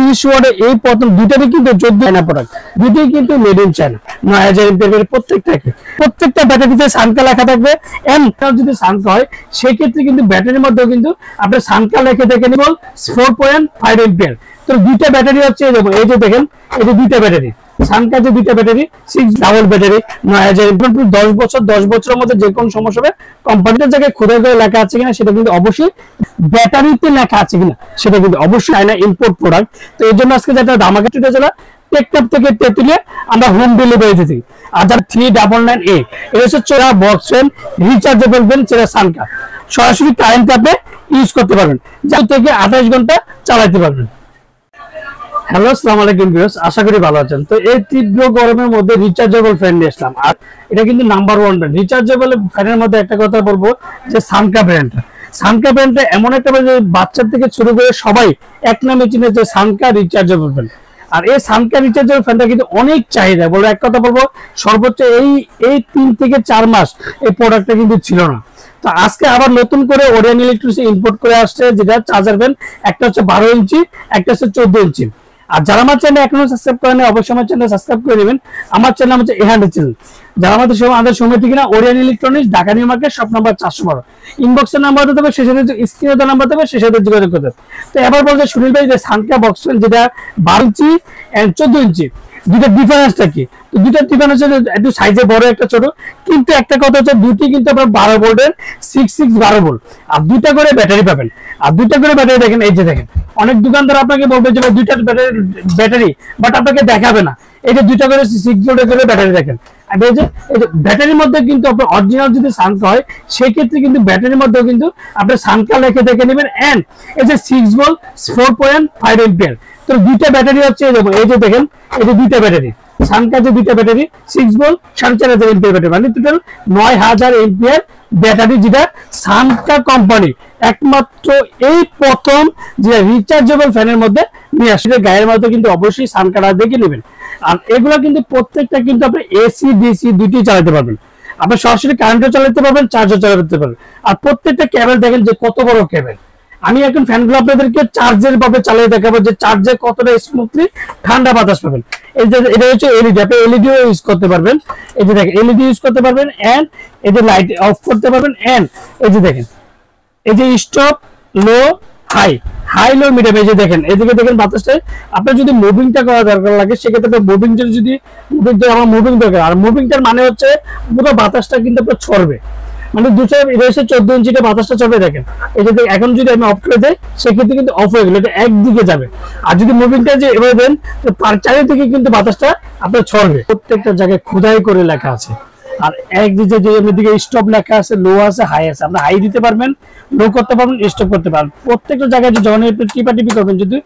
30 ওয়াটের এই প্রথম দুটারই কিন্তু 14 চায়না প্রোডাক্ট, দুটোই কিন্তু মেড ইন চায়না। 9000 এমপিআর প্রত্যেকটা ব্যাটারিতে সানকা লেখা থাকবে। এন্ড যদি সানকা হয় সেক্ষেত্রে কিন্তু ব্যাটারির মধ্যেও কিন্তু আপনার সানকা লেখা দেখে নিব 4.5 এমপিআর। তো দুইটা ব্যাটারি হচ্ছে এই যে দেখেন, এই যে দুইটা ব্যাটারি সানকা, যে দুইটা ব্যাটারি 6 ডাবল ব্যাটারি 9000 এমপিআর। 10 বছরের মধ্যে যে কোনো সমস্যা হবে, কোম্পানির জায়গায় খোদাই করে লেখা আছে কিনা সেটা কিন্তু অবশ্যই, ব্যাটারিতে লেখা আছে কিনা সেটা কিন্তু অবশ্যই চায়না ইম্পোর্ট প্রোডাক্ট। তো এর জন্য আজকে যেটা ধামাকা চুটে চলা টেকটপ থেকে তেতুলিয়া আমরা হোম ডেলিভারি দিতে। আর যার 399A এটা হচ্ছে চোরা বক্স ফ্যান, রিচার্জেবল ফ্যান, চোরা সানকা, সরাসরি কারেন্ট আপনি ইউজ করতে পারবেন, যার থেকে 28 ঘন্টা চালাতে পারবেন। হ্যালো, আসসালামু আলাইকুম ভিউয়ার্স, আশা করি ভালো আছেন। তো এই তীব্র গরমের মধ্যে রিচার্জেবল ফ্যান নিয়ে আসলাম, আর এটা কিন্তু নাম্বার 1 ব্র্যান্ড। রিচার্জেবল ফ্যানের মধ্যে একটা কথা বলবো যে সানকা ব্র্যান্ডটা এমন একটা ব্র্যান্ড, বাচ্চা থেকে শুরু করে সবাই এক নামে চিনে, যে সানকা রিচার্জেবল ফ্যান। আর এই সানকা রিচার্জেবল ফ্যানটা কিন্তু অনেক চাহিদা। বলবো এক কথা বলবো, সর্বোচ্চ এই 3 থেকে 4 মাস এই প্রোডাক্টটা কিন্তু ছিল না। তো আজকে আবার নতুন করে ওরিয়ন ইলেকট্রিক্স ইম্পোর্ট করে আসছে, যেটা চার্জার ফ্যান, একটা হচ্ছে 12 ইঞ্চি, একটা হচ্ছে 14 ইঞ্চি। আর যারা আমার চ্যানেল এখনো সাবস্ক্রাইব করেন, অবশ্যই আমার চ্যানেল সাবস্ক্রাইব করে নেবেন। আমার চ্যানেল হচ্ছে এহান্ডের চ্যানেল। যারা আমাদের সময় থেকে না, Orion electronics, Dhaka new market, shop number 412, ইনবক্সের নাম্বার দিতে হবে, সেসাথে স্ক্রিনে নাম্বার দেবে, সেসাথে যোগাযোগ করতে। তো এবার বলতে সুনীল ভাই, যে সানকা বক্স ফ্যান যেটা 12 ইঞ্চি এন্ড 14 ইঞ্চি, দুটো ডিফারেন্সটা কি? তো দুটো ডিফারেন্স হচ্ছে একটু সাইজে বড়, একটা ছোট, কিন্তু একটা কথা হচ্ছে দুটি কিন্তু আপনার 12 ভোল্টের 12 ভোল্ট, আর দুইটা করে ব্যাটারি পাবেন। আর দুইটা করে ব্যাটারি দেখেন, এই যে দেখেন, অনেক দোকানদার আপনাকে বলবে যে দুইটা ব্যাটারি, বাট আপনাকে দেখাবে না। এই যে দুইটা করে 6 ভোল্টের করে ব্যাটারি দেখেন। আর এই যে ব্যাটারির মধ্যে কিন্তু আপনার অরিজিনাল যদি সানকা হয় সেক্ষেত্রে কিন্তু ব্যাটারির মধ্যেও কিন্তু আপনার সানকা লেখে দেখে নেবেন। এন্ড এই যে 6 ভোল্ট 4.5 এমপিআর। তো দুইটা ব্যাটারি হচ্ছে এই যে দেখেন, এই যে দুইটা ব্যাটারি সানকা, যে দুইটা ব্যাটারি 6 ভোল্ট 4500 এমপিআর ব্যাটারি, মানে টোটাল 9000 এমপিআর ব্যাটারি, যেটা সানকা কোম্পানি একমাত্র এই প্রথম যে রিচার্জেবল ফ্যানের মধ্যে নিয়ে আসছে। গায়ের মধ্যে কিন্তু অবশ্যই সানকাটা দেখে নেবেন। আর এগুলো কিন্তু প্রত্যেকটা কিন্তু আপনি এসি ডিসি দুইটি চালাতে পারবেন, আপনি সরাসরি কারেন্টও চালাতে পারবেন, চার্জও চালাতে পারবেন। আর প্রত্যেকটা কেবল দেখেন যে কত বড় কেবল। আমি এখন ফ্যানগুলো আপনাদেরকে চার্জের ভাবে চালিয়ে দেখাবো, যে চার্জে কতটা স্মুথলি ঠান্ডা বাতাস পাবেন। এই যে এটা হচ্ছে এলইডি, আপনি এলইডিও ইউজ করতে পারবেন। এই যে দেখেন, এলইডি ইউজ করতে পারবেন, এন্ড এই যে লাইট অফ করতে পারবেন। এন্ড এই যে দেখেন, এই যে স্টপ, লো, হাই লো, মিডিয়াম। এই যে দেখেন, এদিকে দেখেন বাতাসটা। আপনার যদি মুভিংটা করা দরকার লাগে, সেক্ষেত্রে মুভিংটা যদি আমার মুভিং দরকার, আর মুভিংটার মানে হচ্ছে পুরো বাতাসটা কিন্তু আপনার ছড়বে, মানে দুটো এসে 14 ইঞ্চিটা বাতাসটা চলবে। দেখেন এই যে এখন যদি আমি অফ করে দেই সেক্ষেত্রে কিন্তু অফ হয়ে গেল, এটা একদিকে যাবে। আর যদি মুভিংটা যে এভাবে দেন, তো চারিদিকে কিন্তু বাতাসটা আপনার ছড়বে। প্রত্যেকটা জায়গায় খোদাই করে লেখা আছে। আর একদিকে যে এদিকে স্টপ লেখা আছে, লো আছে, হাই আছে। আপনি হাই দিতে পারবেন, লো করতে পারবেন, স্টপ করতে পারবেন। প্রত্যেকটা জায়গায় যখন টিপি করবেন, যদি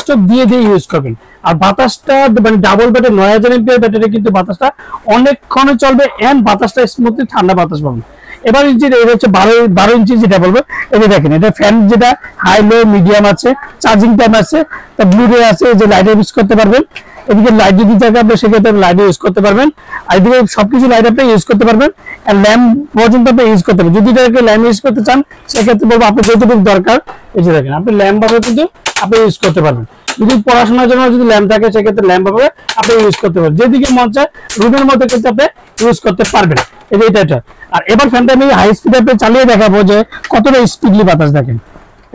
স্টপ দিয়ে ইউজ করবেন। আর বাতাসটা মানে ডাবল ব্যাটারি 9000 এমপিআর ব্যাটারি, কিন্তু বাতাসটা অনেকক্ষণে চলবে, এন্ড বাতাসটা স্মুথলি ঠান্ডা বাতাস পাবেন। এবার এটা হচ্ছে 12 ইঞ্চি, যেটা বলবো এই যে দেখেন, এটা ফ্যান যেটা হাই লো মিডিয়াম আছে, চার্জিং টাইম আছে, তা ব্লুরে আছে, যে লাইট ইউজ করতে পারবেন। এদিকে লাইট যদি থাকে আপনি সেক্ষেত্রে লাইট ইউজ করতে পারবেন। আর এদিকে সবকিছু লাইট আপনি ইউজ করতে পারবেন, আর ল্যাম্প পর্যন্ত আপনি ইউজ করতে পারবেন। যদি এটাকে ল্যাম্প ইউজ করতে চান সেক্ষেত্রে বলবো আপনার যতটুকু দরকার, এই যে দেখেন, আপনি ল্যাম্প ভাবে কিন্তু আপনি ইউজ করতে পারবেন। যদি পড়াশোনার জন্য যদি ল্যাম্প থাকে সেক্ষেত্রে ল্যাম্প ভাবে আপনি ইউজ করতে পারবেন। যেদিকে মন চায় রুমের মধ্যে কিন্তু আপনি ইউজ করতে পারবেন। এই যে এটা। আর এবার ফ্যানটা আমি হাই স্পিডে আপনি চালিয়ে দেখাবো যে কতটা স্পিডলি বাতাস দেখেন।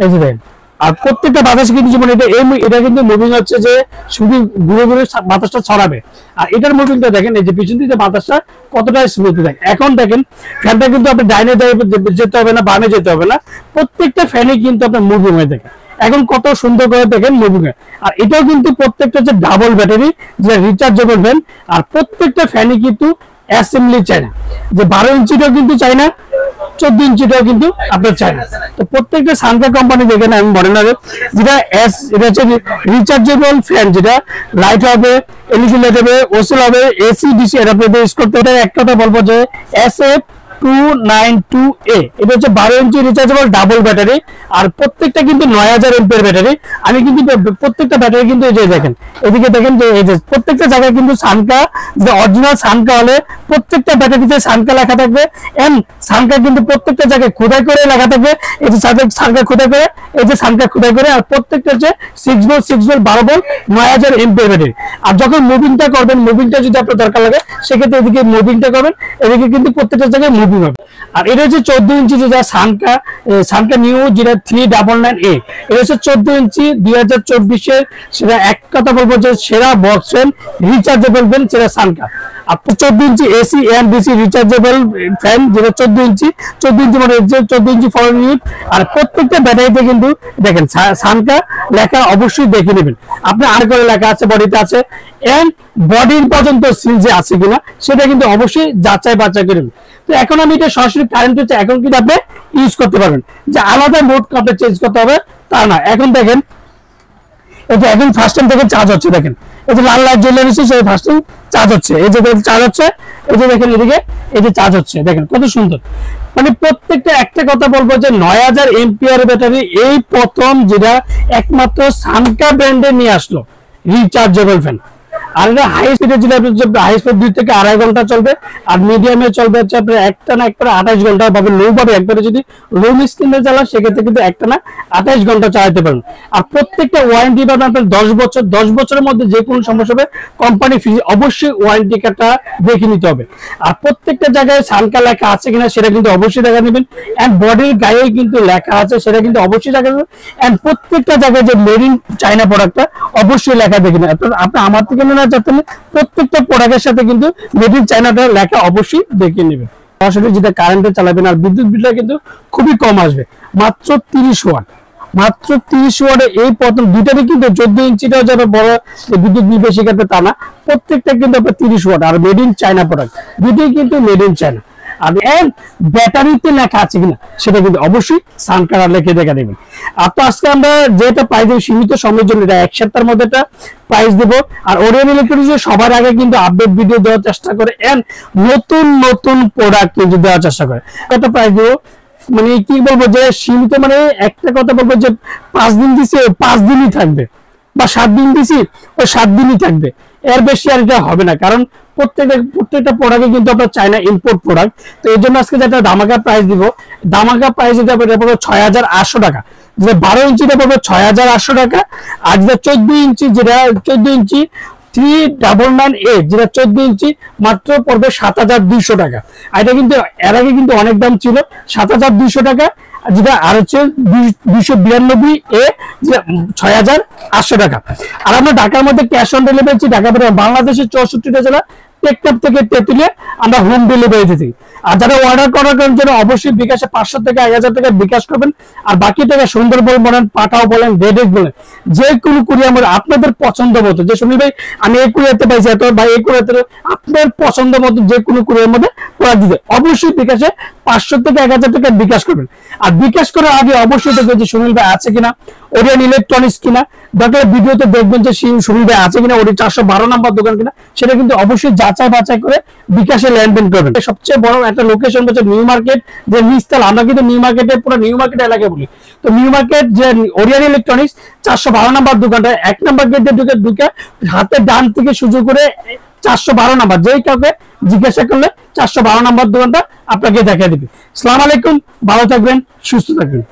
এই যে দেখেন, আর প্রত্যেকটা বাতাস কিন্তু যেমন এটা কিন্তু মুভিং হচ্ছে, যে শুধু ঘুরে ঘুরে বাতাসটা ছড়াবে। আর এটার মুভিংটা দেখেন, এই যে পিছন দিকে বাতাসটা কতটা স্মুথ দেখেন। এখন দেখেন ফ্যানটা কিন্তু আপনি ডাইনে যেতে হবে না, বামে যেতে হবে না, প্রত্যেকটা ফ্যানে কিন্তু আপনার মুভিং হয়ে দেখেন। এখন কত সুন্দর করে দেখেন মুভিং। আর এটাও কিন্তু প্রত্যেকটা হচ্ছে ডাবল ব্যাটারি, যে রিচার্জেবল ফ্যান। আর প্রত্যেকটা ফ্যানই কিন্তু অ্যাসেম্বলি চাই না, যে 12 ইঞ্চিটাও কিন্তু চাই না, 14 ইঞ্চিটাও কিন্তু আপনার চাই না। তো প্রত্যেকটা সানকা কোম্পানি দেখেন, আমি মডেলারে যেটা এটা হচ্ছে রিচার্জেবল ফ্যান, যেটা লাইট হবে, এলইডি লাইট হবে, ওসেল হবে, এসি ডিসি এটা ইউজ করতে। এটা এক কথা বলবো যে SF 292A, এটা হচ্ছে 12 ইঞ্চি রিচার্জেবল ডাবল ব্যাটারি। আর প্রত্যেকটা কিন্তু 9000 এমপিআর ব্যাটারি। আমি কিন্তু প্রত্যেকটা ব্যাটারি কিন্তু এই যে দেখেন, এদিকে দেখেন যে এই যে প্রত্যেকটা জায়গায় কিন্তু সানকা, যে অরিজিনাল সানকা হলে প্রত্যেকটা ব্যাটারিতে সানকা লেখা থাকবে। এন্ড সানকা কিন্তু প্রত্যেকটা জায়গায় খোদাই করে লেখা থাকবে, এই যে সানকা খোদাই করে, এই যে সানকা খোদাই করে। আর প্রত্যেকটা হচ্ছে 6 ভোল্ট 12 ভোল্ট 9000 এমপিআর ব্যাটারি। আর যখন মুভিংটা করবেন, মুভিংটা যদি আপনার দরকার লাগে সেক্ষেত্রে এদিকে মুভিংটা করবেন, এদিকে কিন্তু প্রত্যেকটা জায়গায় মুভিং হবে। আর এটা হচ্ছে 14 ইঞ্চি যেটা সানকা নিউ যেটা 399A, এটা হচ্ছে 14 ইঞ্চি 2024 সেটা এক কথা বলবো যে সেরা বক্স ফ্যান, রিচার্জেবল ফ্যান সেটা সানকা। আর 14 inch AC and DC rechargeable fan যেটা 14 ইঞ্চি মানে 14 ইঞ্চি ফর ইউনিট। আর প্রত্যেকটা ব্যাটারিতে কিন্তু দেখেন সানকা লেখা অবশ্যই দেখে নেবেন। আপনার আর করে লেখা আছে, বডিতে আছে, এন্ড বডির পর্যন্ত সিল যে আছে কিনা সেটা কিন্তু অবশ্যই যাচাই বাছাই করবেন। তো এখন আমি এটা সরাসরি কারেন্ট হচ্ছে, এখন কিন্তু আপনি ইউজ করতে পারবেন, যে আলাদা মোড আপনি চেঞ্জ করতে হবে তা না। এখন দেখেন এটা এখন ফার্স্ট টাইম থেকে চার্জ হচ্ছে, দেখেন এই যে লাল লাইট জ্বলে রয়েছে, সেই ফার্স্ট টাইম চার্জ হচ্ছে, এই যে চার্জ হচ্ছে, এই যে দেখেন এদিকে এই যে চার্জ হচ্ছে, দেখেন কত সুন্দর। মানে প্রত্যেকটা একটা কথা বলবো যে 9000 এমপিআর ব্যাটারি এই প্রথম যেটা একমাত্র সানকা ব্র্যান্ডে নিয়ে আসলো রিচার্জেবল ফ্যান। আর এটা হাই স্পিডে যেটা হাই স্পিড 2 থেকে 2.5 ঘন্টা চলবে, আর মিডিয়ামে চলবে হচ্ছে আপনার একটানা 28 ঘন্টা পাবেন। লো পাবে একবারে যদি লো স্ক্রিনে চালান সেক্ষেত্রে কিন্তু একটানা 28 ঘন্টা চালাতে পারেন। আর প্রত্যেকটা ওয়ারেন্টি পাবেন আপনার 10 বছর। 10 বছরের মধ্যে যে কোনো সমস্যা হবে কোম্পানি ফ্রি, অবশ্যই ওয়ারেন্টি কার্ডটা দেখে নিতে হবে। আর প্রত্যেকটা জায়গায় সানকা লেখা আছে কিনা সেটা কিন্তু অবশ্যই দেখা নেবেন। এন্ড বডির গায়ে কিন্তু লেখা আছে সেটা কিন্তু অবশ্যই দেখা নেবেন। এন্ড প্রত্যেকটা জায়গায় যে মেড ইন চায়না প্রোডাক্টটা অবশ্যই লেখা দেখে নেবেন। আপনি আমার থেকে না যাতে প্রত্যেকটা প্রোডাক্টের সাথে কিন্তু মেড ইন চায়নাটা লেখা অবশ্যই দেখে নেবেন। সরাসরি যেটা কারেন্টে চালাবেন, আর বিদ্যুৎ বিলটা কিন্তু খুবই কম আসবে, মাত্র 30 ওয়াট। মাত্র 30 ওয়াটে এই প্রথম দুইটারই কিন্তু 14 ইঞ্চিটাও যাবে বড় বিদ্যুৎ বিল বেশি কাটবে তা না, প্রত্যেকটা কিন্তু আপনার 30 ওয়াট। আর মেড ইন চায়না প্রোডাক্ট, দুটোই কিন্তু মেড ইন চায়না। আর ব্যাটারিতে লেখা আছে কিনা সেটা কিন্তু অবশ্যই সানকা লিখে দেখা দেবেন। আর তো আজকে আমরা যেটা প্রাইস দেব সীমিত সময়ের জন্য, এটা এক সপ্তাহের মধ্যে একটা প্রাইস দেব। আর ওরিয়ন ইলেকট্রনিক্স সবার আগে কিন্তু আপডেট ভিডিও দেওয়ার চেষ্টা করে, এন্ড নতুন নতুন প্রোডাক্ট কিন্তু দেওয়ার চেষ্টা করে। একটা প্রাইস দেবো, মানে কি বলবো যে সীমিত, মানে একটা কথা বলবো যে 5 দিন দিছে 5 দিনই থাকবে, বা 7 দিন দিছি ওই 7 দিনই থাকবে, এর বেশি আর এটা হবে না। কারণ প্রত্যেকটা প্রোডাক্টে কিন্তু আপনার চায়না ইম্পোর্ট প্রোডাক্ট। তো এই জন্য আজকে যেটা দামাকা প্রাইস দিব, দামাকা প্রাইস যেটা পড়বে 6800 টাকা, যেটা 12 ইঞ্চিটা পড়বে 6800 টাকা। আর যেটা 14 ইঞ্চি, যেটা 14 ইঞ্চি 399A যেটা 14 ইঞ্চি মাত্র পড়বে 7200 টাকা। আর এটা কিন্তু এর আগে কিন্তু অনেক দাম ছিল, 7200 টাকা। যেটা আর হচ্ছে 292A যেটা 6800 টাকা। আর আমরা ঢাকার মধ্যে ক্যাশ অন ডেলিভারি, ঢাকা বাংলাদেশের 64টা জেলা, টেকনাফ থেকে তেতুলিয়া আমরা হোম ডেলিভারি দিই। আর যারা অর্ডার করার জন্য অবশ্যই বিকাশে 500 থেকে 1000 টাকা বিকাশ করবেন। আর বাকি টাকা সুন্দরবন বলেন, পাঠাও বলেন, রেডেক্স বলেন, যে কোনো কুরিয়ার মধ্যে আপনাদের পছন্দ মতো, যে সুনীল ভাই আমি এই কুরিয়ারতে পাইছি এত, ভাই এই কুরিয়ারতে, আপনার পছন্দ মতো যে কোনো কুরিয়ার মধ্যে প্রোডাক্ট দিতে অবশ্যই বিকাশে 500 থেকে 1000 টাকা বিকাশ করবেন। আর বিকাশ করার আগে অবশ্যই দেখবেন যে সুনীল ভাই আছে কিনা, ওরিয়ন ইলেকট্রনিক্স কিনা, দরকার ভিডিওতে দেখবেন যে সুনীল ভাই আছে কিনা, ওরি 412 নাম্বার দোকান কিনা, সেটা কিন্তু অবশ্যই যাচাই বাছাই করে বিকাশে লেনদেন করবেন। সবচেয়ে বড় একটা লোকেশন হচ্ছে নিউ মার্কেট, যে নিচতলা, আমরা কিন্তু নিউ মার্কেটে পুরো নিউ মার্কেট এলাকায় বলি। তো নিউ মার্কেট যে ওরিয়ন ইলেকট্রনিক্স 412 নাম্বার দোকানটা, 1 নাম্বার গেটে ঢুকে হাতে ডান থেকে শুরু করে 412 নাম্বার, যেই কাউকে জিজ্ঞাসা করলে 412 নাম্বার দোকানটা আপনাকে দেখা দিবে। আসসালামু আলাইকুম, ভালো থাকবেন, সুস্থ থাকবেন।